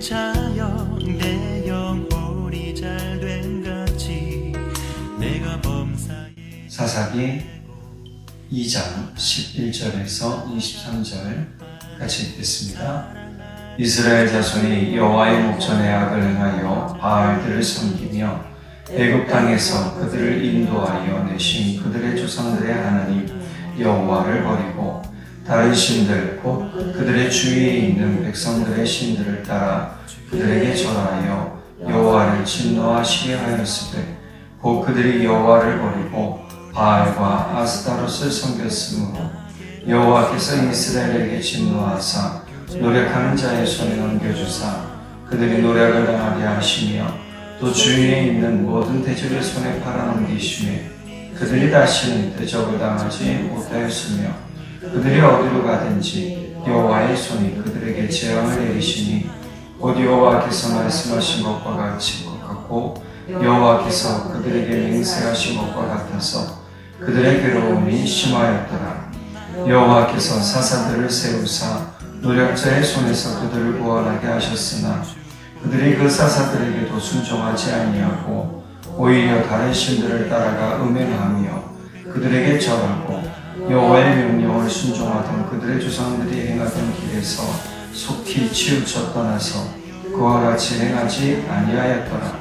자여 내 영혼이 잘된 같이 내가 범사에 사사기 2장 11절에서 23절 같이 읽겠습니다. 이스라엘 자손이 여호와의 목전에 악을 행하여 바알들을 섬기며 애굽 땅에서 그들을 인도하여 내신 그들의 조상들의 하나님 여호와를 버리고 다른 신들 곧 그들의 주위에 있는 백성들의 신들을 따라 그들에게 절하여 여호와를 진노하시게 하였으되 곧 그들이 여호와를 버리고 바알과 아스타롯을 섬겼으므로 여호와께서 이스라엘에게 진노하사 노력하는 자의 손에 넘겨주사 그들이 노력을 당하게 하시며 또 주위에 있는 모든 대적의 손에 팔아넘기시매 그들이 다시는 대적을 당하지 못하였으며 그들이 어디로 가든지 여호와의 손이 그들에게 재앙을 내리시니 곧 여호와께서 말씀하신 것과 같이 것 같고 여호와께서 그들에게 맹세하신 것과 같아서 그들의 괴로움이 심하였더라. 여호와께서 사사들을 세우사 노력자의 손에서 그들을 구원하게 하셨으나 그들이 그 사사들에게도 순종하지 아니하고 오히려 다른 신들을 따라가 음행하며 그들에게 절하고 여호와의 명령을 순종하던 그들의 조상들이 행하던 길에서 속히 치우쳐 떠나서 그와 같이 행하지 아니하였더라.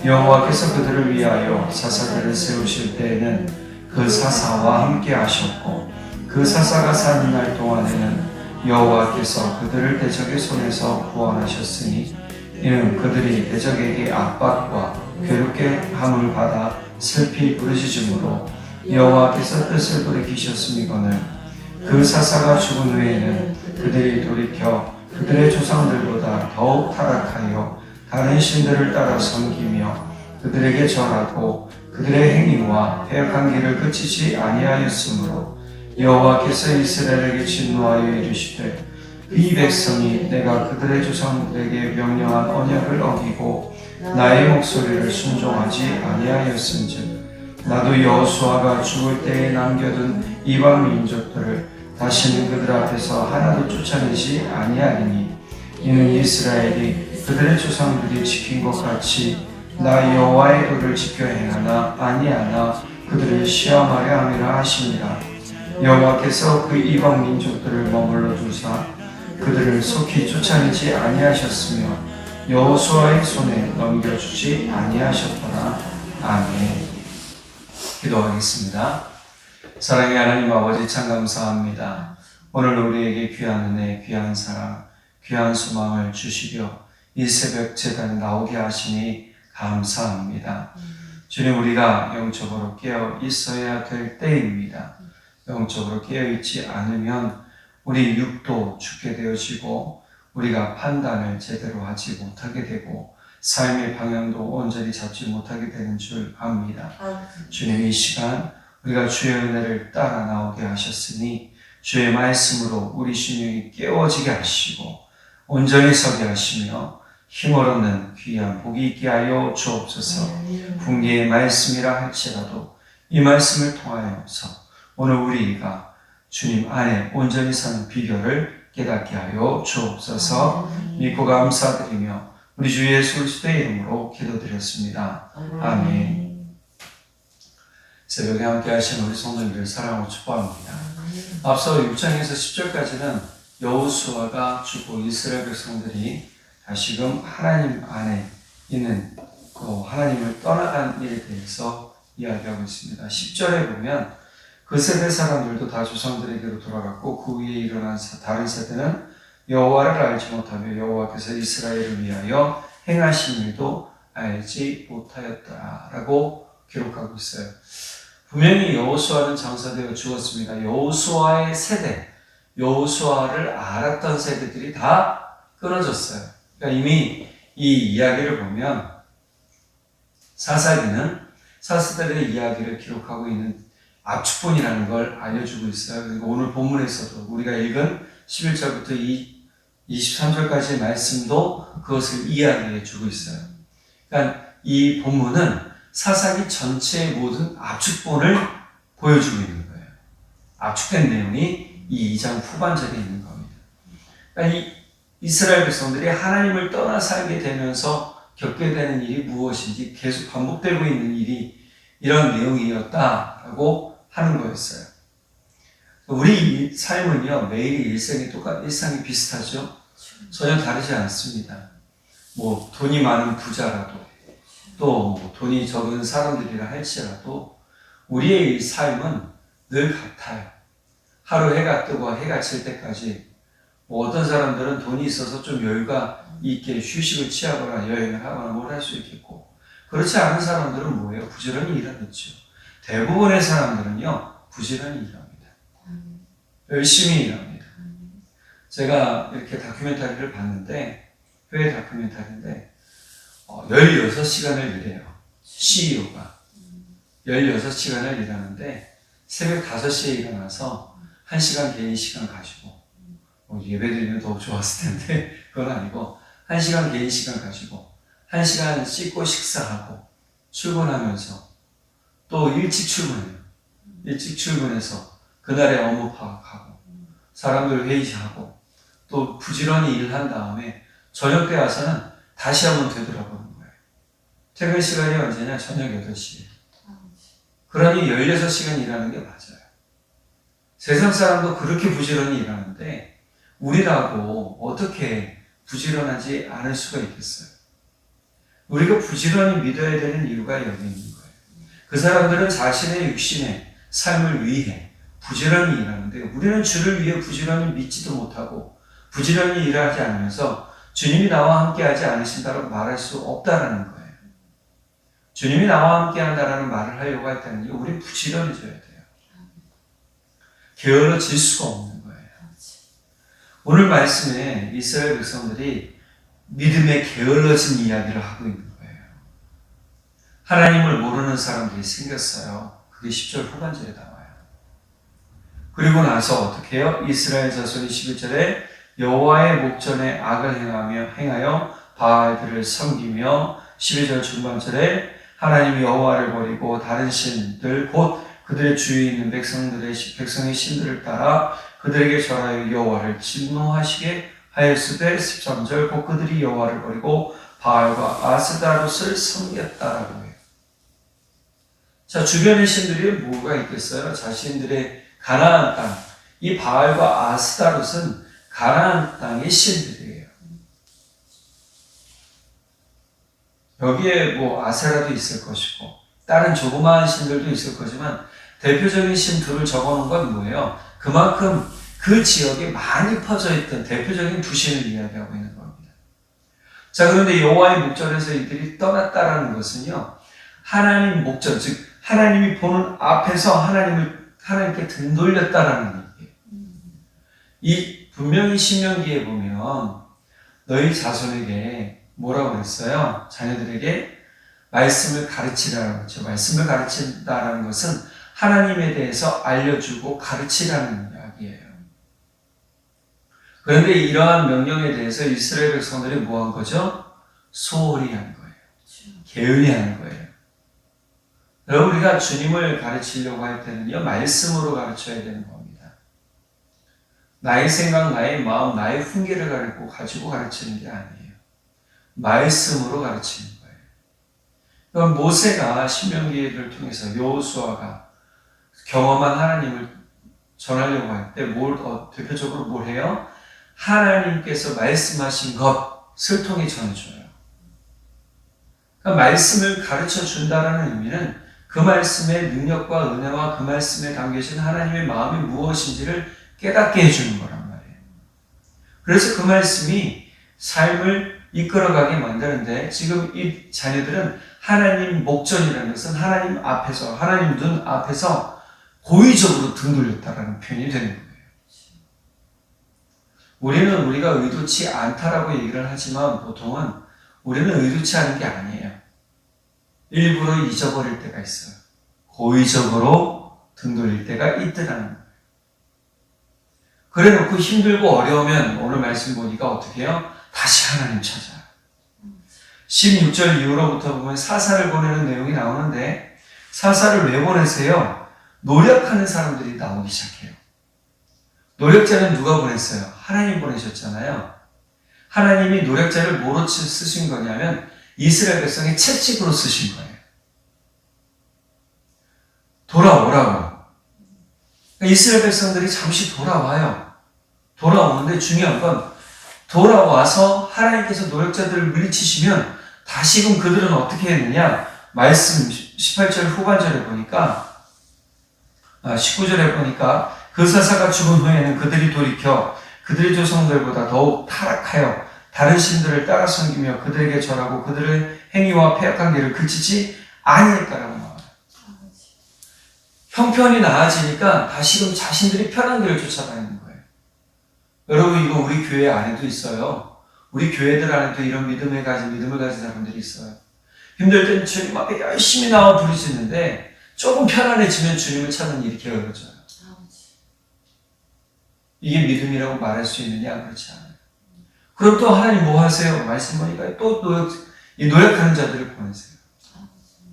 여호와께서 그들을 위하여 사사들을 세우실 때에는 그 사사와 함께 하셨고 그 사사가 사는 날 동안에는 여호와께서 그들을 대적의 손에서 구원하셨으니 이는 그들이 대적에게 압박과 괴롭게 함을 받아 슬피 부르짖음으로 여호와께서 뜻을 돌이키셨음이거늘 그 사사가 죽은 후에는 그들이 돌이켜 그들의 조상들보다 더욱 타락하여 다른 신들을 따라 섬기며 그들에게 절하고 그들의 행위와 패역한 길을 그치지 아니하였으므로 여호와께서 이스라엘에게 진노하여 이르시되 이 백성이 내가 그들의 조상들에게 명령한 언약을 어기고 나의 목소리를 순종하지 아니하였은즉 나도 여호수아가 죽을 때에 남겨둔 이방 민족들을 다시는 그들 앞에서 하나도 쫓아내지 아니하리니 이는 이스라엘이 그들의 조상들이 지킨 것 같이 나 여호와의 도를 지켜 행하나 아니하나 그들을 시험하려 함이라 하시니라. 여호와께서 그 이방 민족들을 머물러 두사 그들을 속히 쫓아내지 아니하셨으며 여호수아의 손에 넘겨주지 아니하셨더라. 아멘. 기도하겠습니다. 사랑의 하나님 아버지 참 감사합니다. 오늘 우리에게 귀한 은혜, 귀한 사랑, 귀한 소망을 주시려 이 새벽 제단에 나오게 하시니 감사합니다. 주님, 우리가 영적으로 깨어 있어야 될 때입니다. 영적으로 깨어 있지 않으면 우리 육도 죽게 되어지고 우리가 판단을 제대로 하지 못하게 되고 삶의 방향도 온전히 잡지 못하게 되는 줄 압니다. 주님, 이 시간 우리가 주의 은혜를 따라 나오게 하셨으니 주의 말씀으로 우리 심령이 깨워지게 하시고 온전히 서게 하시며 힘을 얻는 귀한 복이 있게 하여 주옵소서. 분기의 말씀이라 할지라도 이 말씀을 통하여서 오늘 우리가 주님 안에 온전히 사는 비결을 깨닫게 하여 주옵소서. 믿고 감사드리며 우리 주 예수 그리스도의 이름으로 기도드렸습니다. 아멘. 새벽에 함께 하신 우리 성도님들 사랑하고 축복합니다. 앞서 6장에서 10절까지는 여호수아가 죽고 이스라엘 백성들이 다시금 하나님 안에 있는 하나님을 떠나간 일에 대해서 이야기하고 있습니다. 10절에 보면 그 세대 사람들도 다 조상들에게로 돌아갔고 그 위에 일어난 다른 세대는 여호와를 알지 못하며 여호와께서 이스라엘을 위하여 행하신 일도 알지 못하였다라고 기록하고 있어요. 분명히 여호수아는 장사되어 죽었습니다. 여호수아의 세대, 여호수아를 알았던 세대들이 다 끊어졌어요. 그러니까 이미 이 이야기를 보면 사사기는 사사들의 이야기를 기록하고 있는 압축본이라는 걸 알려주고 있어요. 그리고 오늘 본문에서도 우리가 읽은 11절부터 23절까지의 말씀도 그것을 이야기해 주고 있어요. 그러니까 이 본문은 사사기 전체의 모든 압축본을 보여주고 있는 거예요. 압축된 내용이 이 2장 후반절에 있는 겁니다. 그러니까 이스라엘 백성들이 하나님을 떠나 살게 되면서 겪게 되는 일이 무엇인지 계속 반복되고 있는 일이 이런 내용이었다라고 하는 거였어요. 우리 삶은요, 매일 일상이 비슷하죠? 전혀 다르지 않습니다. 뭐, 돈이 많은 부자라도, 또 돈이 적은 사람들이라 할지라도, 우리의 삶은 늘 같아요. 하루 해가 뜨고 해가 질 때까지, 뭐 어떤 사람들은 돈이 있어서 좀 여유가 있게 휴식을 취하거나 여행을 하거나 뭘 할 수 있겠고, 그렇지 않은 사람들은 뭐예요? 부지런히 일하겠죠. 대부분의 사람들은요, 부지런히 일합니다. 열심히 일합니다. 제가 이렇게 다큐멘터리를 봤는데, 해외 다큐멘터리인데, 16시간을 일해요. CEO가. 16시간을 일하는데, 새벽 5시에 일어나서 1시간 개인 시간 가지고, 예배 드리면 더 좋았을 텐데, 그건 아니고, 1시간 개인 시간 가지고, 1시간 씻고 식사하고, 출근하면서, 또 일찍 출근해요. 일찍 출근해서, 그날의 업무 파악하고, 사람들 회의하고, 또 부지런히 일한 다음에, 저녁 때 와서는 다시 한번 되돌아보는 거예요. 퇴근 시간이 언제냐? 저녁 8시에. 그러니 16시간 일하는 게 맞아요. 세상 사람도 그렇게 부지런히 일하는데, 우리라고 어떻게 부지런하지 않을 수가 있겠어요? 우리가 부지런히 믿어야 되는 이유가 여기 있는 거예요. 그 사람들은 자신의 육신의 삶을 위해 부지런히 일하는데, 우리는 주를 위해 부지런히 믿지도 못하고 부지런히 일하지 않으면서 주님이 나와 함께 하지 않으신다고 말할 수 없다라는 거예요. 주님이 나와 함께 한다라는 말을 하려고 할 때는 우리는 부지런해져야 돼요. 게을러질 수가 없는 거예요. 오늘 말씀에 이스라엘 백성들이 믿음에 게을러진 이야기를 하고 있는 거예요. 하나님을 모르는 사람들이 생겼어요. 그게 10절 후반절에 나와요. 그리고 나서 어떻게 해요? 이스라엘 자손이 11절에 여호와의 목전에 악을 행하여 바알들을 섬기며, 12절 중반절에 하나님 여호와를 버리고 다른 신들 곧 그들의 주위에 있는 백성의 신들을 따라 그들에게 절하여 여호와를 진노하시게 하였으되, 13절 곧 그들이 여호와를 버리고 바알과 아스다롯을 섬겼다라고 해요. 자, 주변의 신들이 뭐가 있겠어요? 자신들의 가나안 땅, 이 바알과 아스다롯은 가나안 땅의 신들이에요. 여기에 뭐 아세라도 있을 것이고 다른 조그마한 신들도 있을 거지만, 대표적인 신 둘을 적어놓은 건 뭐예요? 그만큼 그 지역에 많이 퍼져 있던 대표적인 두 신을 이야기하고 있는 겁니다. 자, 그런데 여호와의 목전에서 이들이 떠났다라는 것은요, 하나님 목전, 즉 하나님이 보는 앞에서 하나님께 등 돌렸다라는 얘기예요. 이 분명히 신명기에 보면 너희 자손에게 뭐라고 그랬어요? 자녀들에게 말씀을 가르치라는 거죠. 말씀을 가르친다라는 것은 하나님에 대해서 알려주고 가르치라는 이야기예요. 그런데 이러한 명령에 대해서 이스라엘 백성들이 뭐 한 거죠? 소홀히 한 거예요. 게을리 한 거예요. 여러분, 우리가 주님을 가르치려고 할 때는요, 말씀으로 가르쳐야 되는 겁니다. 나의 생각, 나의 마음, 나의 훈계를 가지고 가르치는 게 아니에요. 말씀으로 가르치는 거예요. 그럼 모세가 신명기를 통해서 여호수아가 경험한 하나님을 전하려고 할 때 대표적으로 뭘 해요? 하나님께서 말씀하신 것을 통해 전해줘요. 그러니까 말씀을 가르쳐 준다는 의미는 그 말씀의 능력과 은혜와 그 말씀에 담겨진 하나님의 마음이 무엇인지를 깨닫게 해주는 거란 말이에요. 그래서 그 말씀이 삶을 이끌어가게 만드는데, 지금 이 자녀들은 하나님 목전이라는 것은 하나님 앞에서, 하나님 눈 앞에서 고의적으로 등 돌렸다라는 표현이 되는 거예요. 우리는 우리가 의도치 않다라고 얘기를 하지만 보통은 우리는 의도치 않은 게 아니에요. 일부러 잊어버릴 때가 있어요. 고의적으로 등 돌릴 때가 있더라는 거예요. 그래 놓고 힘들고 어려우면 오늘 말씀 보니까 어떻게 해요? 다시 하나님 찾아요. 16절 이후로부터 보면 사사를 보내는 내용이 나오는데, 사사를 왜 보내세요? 노력하는 사람들이 나오기 시작해요. 노력자는 누가 보냈어요? 하나님 보내셨잖아요. 하나님이 노략자를 뭐로 쓰신 거냐면 이스라엘 백성의 채찍으로 쓰신 거예요. 돌아오라고. 이스라엘 백성들이 잠시 돌아와요. 돌아오는데 중요한 건 돌아와서 하나님께서 노략자들을 물리치시면 다시금 그들은 어떻게 했느냐? 말씀 18절 후반절에 보니까 19절에 보니까 그 사사가 죽은 후에는 그들이 돌이켜 그들의 조상들보다 더욱 타락하여 다른 신들을 따라 섬기며 그들에게 절하고 그들의 행위와 패악한 길을 그치지 아니했다라고 나와요. 형편이 나아지니까 다시금 자신들이 편한 길을 쫓아다니는 거예요. 여러분 이거 우리 교회 안에도 있어요. 우리 교회들 안에도 이런 믿음을 가진 사람들이 있어요. 힘들 때는 주님 앞에 열심히 나와 부르짖는데 조금 편안해지면 주님을 찾는 일이 게을러져요. 이게 믿음이라고 말할 수 있느냐? 그렇지 않아요. 그럼 또 하나님 뭐 하세요? 말씀 보니까 또 노력하는 자들을 보내세요.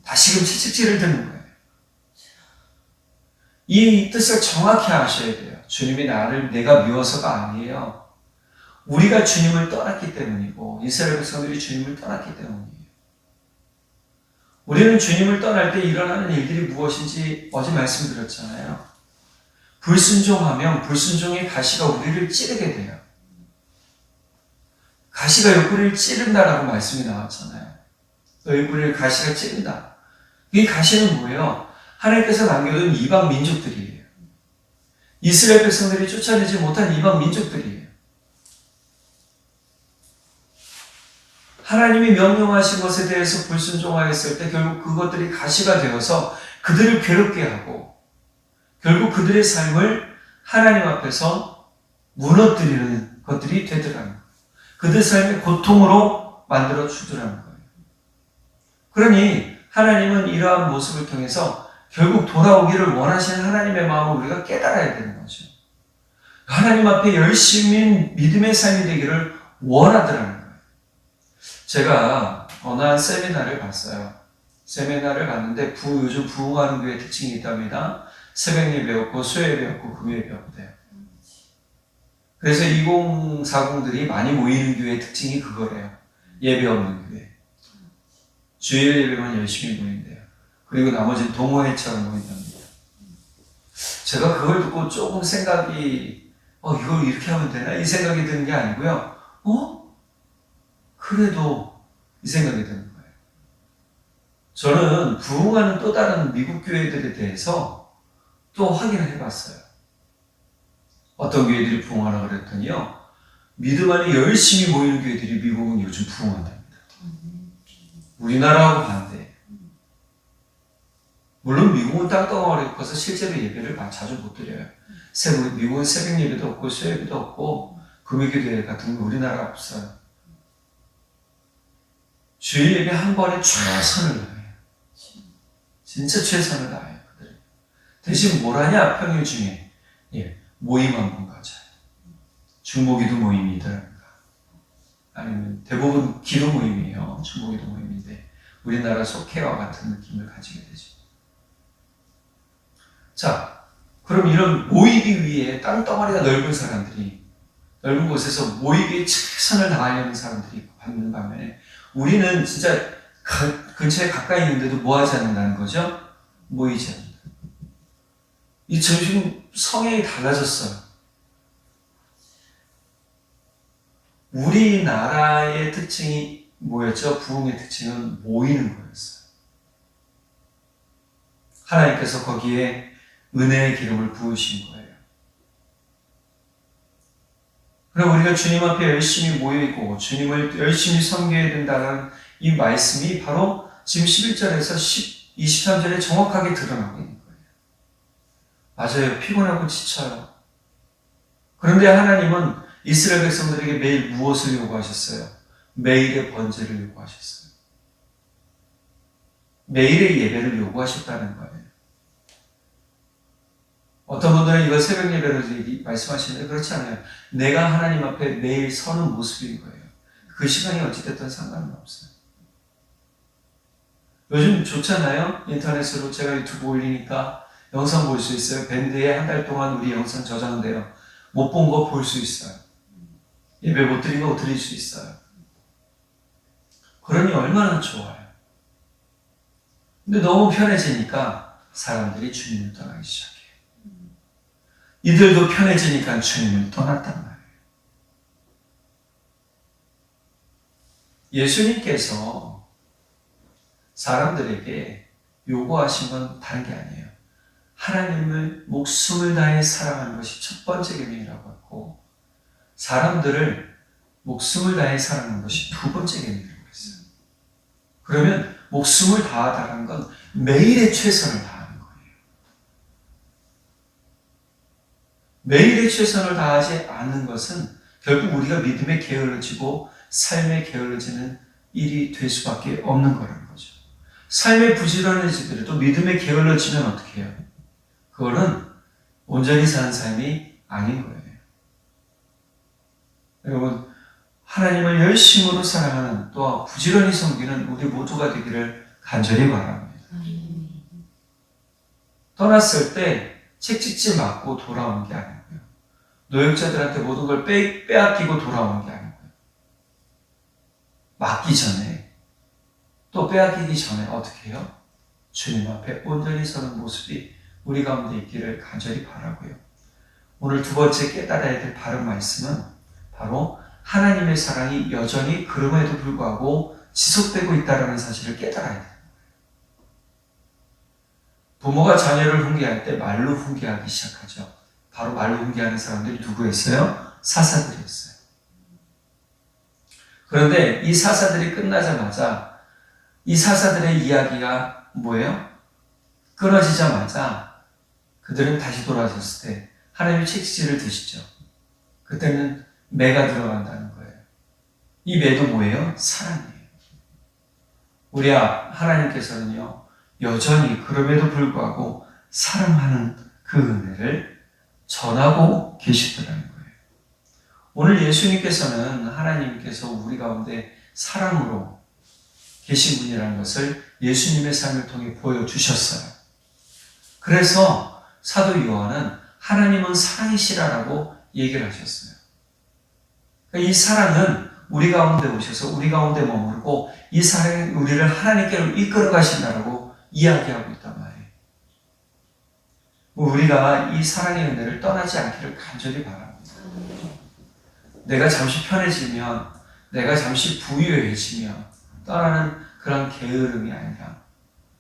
다시금 채찍질을 드는 거예요. 이 뜻을 정확히 아셔야 돼요. 주님이 내가 미워서가 아니에요. 우리가 주님을 떠났기 때문이고 이스라엘 백성들이 주님을 떠났기 때문이에요. 우리는 주님을 떠날 때 일어나는 일들이 무엇인지 어제 말씀드렸잖아요. 불순종하면 불순종의 가시가 우리를 찌르게 돼요. 가시가 옆구리를 찌른다라고 말씀이 나왔잖아요. 옆구리를 가시가 찌른다. 이 가시는 뭐예요? 하나님께서 남겨둔 이방 민족들이에요. 이스라엘 백성들이 쫓아내지 못한 이방 민족들이에요. 하나님이 명령하신 것에 대해서 불순종하였을 때 결국 그것들이 가시가 되어서 그들을 괴롭게 하고 결국 그들의 삶을 하나님 앞에서 무너뜨리는 것들이 되더라는 거예요. 그들 삶의 고통으로 만들어 주더라는 거예요. 그러니 하나님은 이러한 모습을 통해서 결국 돌아오기를 원하시는 하나님의 마음을 우리가 깨달아야 되는 거죠. 하나님 앞에 열심히 믿음의 삶이 되기를 원하더라는 거예요. 제가 어느 한 세미나를 봤어요. 세미나를 봤는데 요즘 부흥하는 교회 특징이 있답니다. 새벽 예배였고 수요 예배였고 금요 예배였대요. 그래서 2040들이 많이 모이는 교회의 특징이 그거래요. 예배 없는 교회. 주일 예배만 열심히 모인대요. 그리고 나머지는 동호회처럼 모인답니다. 제가 그걸 듣고 조금 생각이 이걸 이렇게 하면 되나? 이 생각이 드는 게 아니고요. 그래도 이 생각이 드는 거예요. 저는 부흥하는 또 다른 미국 교회들에 대해서 또 확인을 해봤어요. 어떤 교회들이 부흥하라 그랬더니요. 믿음 안에 열심히 모이는 교회들이 미국은 요즘 부흥한답니다. 우리나라하고 반대예요. 물론 미국은 땅덩어리가 커서 실제로 예배를 자주 못 드려요. 미국은 새벽 예배도 없고 수요 예배도 없고 금요기도회 같은 거 우리나라 없어요. 주일 예배 한 번에 최선을 다해요. 진짜 최선을 다해요. 대신 뭘 하냐? 평일 중에 모임 한 번 가져요. 중보기도 모임이더랍니다. 아니면 대부분 기도 모임이에요. 중보기도 모임인데 우리나라 속회와 같은 느낌을 가지게 되죠. 자, 그럼 이런 모이기 위해 땅덩어리가 넓은 사람들이 넓은 곳에서 모이기 위해 최선을 다하려는 사람들이 받는 반면에 우리는 진짜 근처에 가까이 있는데도 뭐 하지 않는다는 거죠? 모이지 않는다. 지금 성향이 달라졌어요. 우리나라의 특징이 뭐였죠? 부흥의 특징은 모이는 거였어요. 하나님께서 거기에 은혜의 기름을 부으신 거예요. 그럼 우리가 주님 앞에 열심히 모여있고 주님을 열심히 섬겨야 된다는 이 말씀이 바로 지금 11절에서 23절에 정확하게 드러나고 있는 거예요. 맞아요. 피곤하고 지쳐요. 그런데 하나님은 이스라엘 백성들에게 매일 무엇을 요구하셨어요? 매일의 번제를 요구하셨어요. 매일의 예배를 요구하셨다는 거예요. 어떤 분들은 이걸 새벽 예배로 말씀하시는데 그렇지 않아요. 내가 하나님 앞에 매일 서는 모습인 거예요. 그 시간이 어찌됐든 상관은 없어요. 요즘 좋잖아요. 인터넷으로 제가 유튜브 올리니까 영상 볼 수 있어요. 밴드에 한 달 동안 우리 영상 저장돼요. 못 본 거 볼 수 있어요. 예배 못 드리고 드릴 수 있어요. 그러니 얼마나 좋아요. 근데 너무 편해지니까 사람들이 주님을 떠나기 시작해요. 이들도 편해지니까 주님을 떠났단 말이에요. 예수님께서 사람들에게 요구하신 건 다른 게 아니에요. 하나님을 목숨을 다해 사랑하는 것이 첫 번째 계명이라고 했고, 사람들을 목숨을 다해 사랑하는 것이 두 번째 계명이라고 했어요. 그러면 목숨을 다하다는 건 매일의 최선을 다하는 거예요. 매일의 최선을 다하지 않는 것은 결국 우리가 믿음에 게을러지고 삶에 게을러지는 일이 될 수밖에 없는 거라는 거죠. 삶에 부지런해지더라도 믿음에 게을러지면 어떻게 해요? 그거는 온전히 사는 삶이 아닌 거예요. 여러분, 하나님을 열심으로 사랑하는 또 부지런히 섬기는 우리 모두가 되기를 간절히 바랍니다. 떠났을 때 책찍질 맞고 돌아오는 게 아니고요. 노역자들한테 모든 걸 빼앗기고 돌아오는 게 아니고요. 맞기 전에 또 빼앗기기 전에 어떻게 해요? 주님 앞에 온전히 서는 모습이 우리 가운데 있기를 간절히 바라고요. 오늘 두 번째 깨달아야 될 바른 말씀은 바로 하나님의 사랑이 여전히 그럼에도 불구하고 지속되고 있다는 사실을 깨달아야 돼요. 부모가 자녀를 훈계할 때 말로 훈계하기 시작하죠. 바로 말로 훈계하는 사람들이 누구였어요? 사사들이었어요. 그런데 이 사사들이 끝나자마자 이 사사들의 이야기가 뭐예요? 끊어지자마자 그들은 다시 돌아섰을 때 하나님의 책지를 드시죠. 그때는 매가 들어간다는 거예요. 이 매도 뭐예요? 사랑이에요. 우리 하나님께서는요, 여전히 그럼에도 불구하고 사랑하는 그 은혜를 전하고 계시더라는 거예요. 오늘 예수님께서는 하나님께서 우리 가운데 사랑으로 계신 분이라는 것을 예수님의 삶을 통해 보여주셨어요. 그래서 사도 요한은 하나님은 사랑이시라라고 얘기를 하셨어요. 이 사랑은 우리 가운데 오셔서 우리 가운데 머무르고 이 사랑이 우리를 하나님께로 이끌어 가신다라고 이야기하고 있단 말이에요. 우리가 이 사랑의 은혜를 떠나지 않기를 간절히 바랍니다. 내가 잠시 편해지면, 내가 잠시 부유해지면 떠나는 그런 게으름이 아니라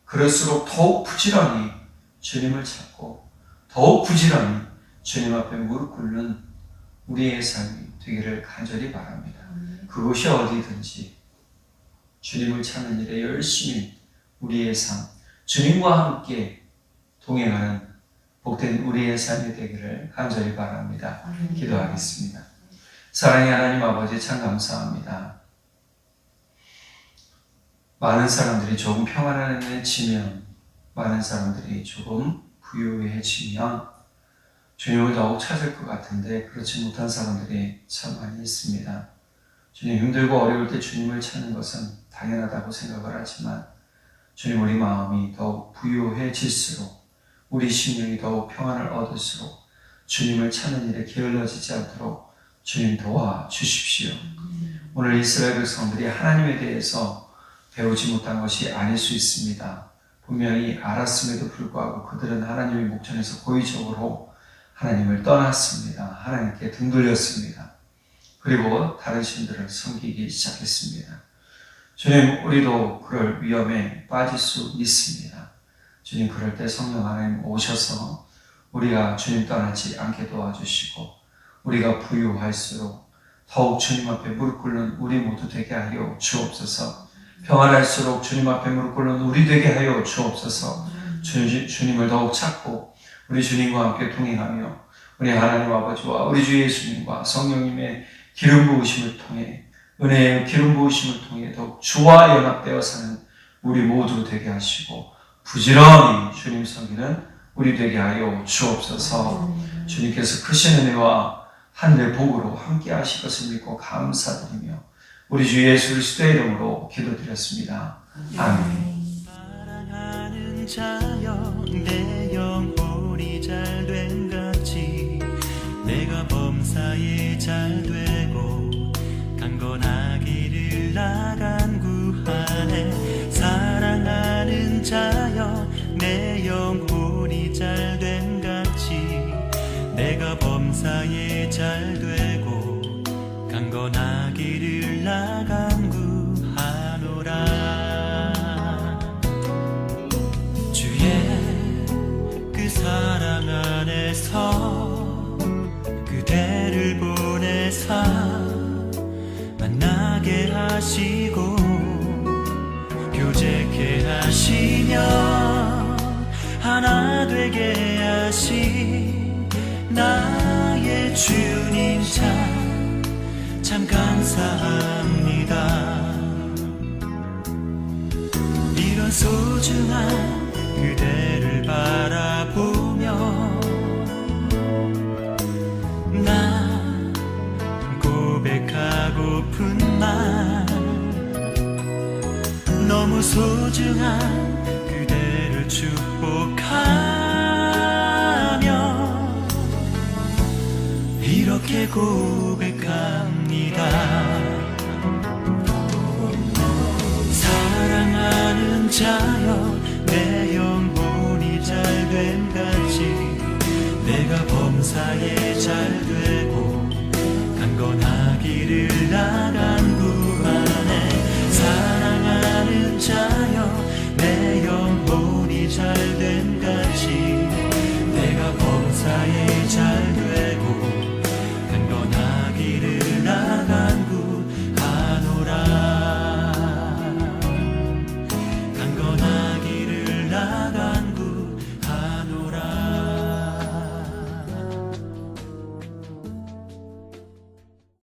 그럴수록 더욱 부지런히 주님을 찾고 더욱 부지런히 주님 앞에 무릎 꿇는 우리의 삶이 되기를 간절히 바랍니다. 그곳이 어디든지 주님을 찾는 일에 열심히 우리의 삶, 주님과 함께 동행하는 복된 우리의 삶이 되기를 간절히 바랍니다. 기도하겠습니다. 사랑의 하나님 아버지, 참 감사합니다. 많은 사람들이 조금 평안해지면, 많은 사람들이 조금 부유해지면 주님을 더욱 찾을 것 같은데 그렇지 못한 사람들이 참 많이 있습니다. 주님, 힘들고 어려울 때 주님을 찾는 것은 당연하다고 생각을 하지만 주님, 우리 마음이 더욱 부유해질수록, 우리 심령이 더욱 평안을 얻을수록 주님을 찾는 일에 게을러지지 않도록 주님 도와주십시오. 오늘 이스라엘 백성들이 하나님에 대해서 배우지 못한 것이 아닐 수 있습니다. 분명히 알았음에도 불구하고 그들은 하나님의 목전에서 고의적으로 하나님을 떠났습니다. 하나님께 등 돌렸습니다. 그리고 다른 신들을 섬기기 시작했습니다. 주님, 우리도 그럴 위험에 빠질 수 있습니다. 주님, 그럴 때 성령 하나님 오셔서 우리가 주님 떠나지 않게 도와주시고 우리가 부유할수록 더욱 주님 앞에 무릎 꿇는 우리 모두 되게 하여 주옵소서. 평안할수록 주님 앞에 무릎 꿇는 우리 되게 하여 주옵소서. 주님을 더욱 찾고 우리 주님과 함께 동행하며 우리 하나님 아버지와 우리 주 예수님과 성령님의 기름 부으심을 통해, 은혜의 기름 부으심을 통해 더욱 주와 연합되어 사는 우리 모두 되게 하시고 부지런히 주님 섬기는 우리 되게 하여 주옵소서. 주님께서 크신 은혜와 하늘의 복으로 함께 하실 것을 믿고 감사드리며 우리 주 예수 그리스도의 이름으로 기도드렸습니다. 아멘. 사랑하는 자여, 내 영혼이 잘된 같이 내가 범사에 잘 되고 나간 구하네. 사랑하는 자여 내 영혼이 잘됨 같이 내가 범사에 잘되고 강건하기를 나간 구하노라. 주의 그 사랑 안에서 그대를 보내사 만나게 하시고 교제케 하시며 하나 되게 하신 나의 주님 참 감사합니다. 이런 소중한 그대를 바라보며 나 고백하고픈 말 너무 소중한 그대를 축복하며 이렇게 고백합니다. 사랑하는 자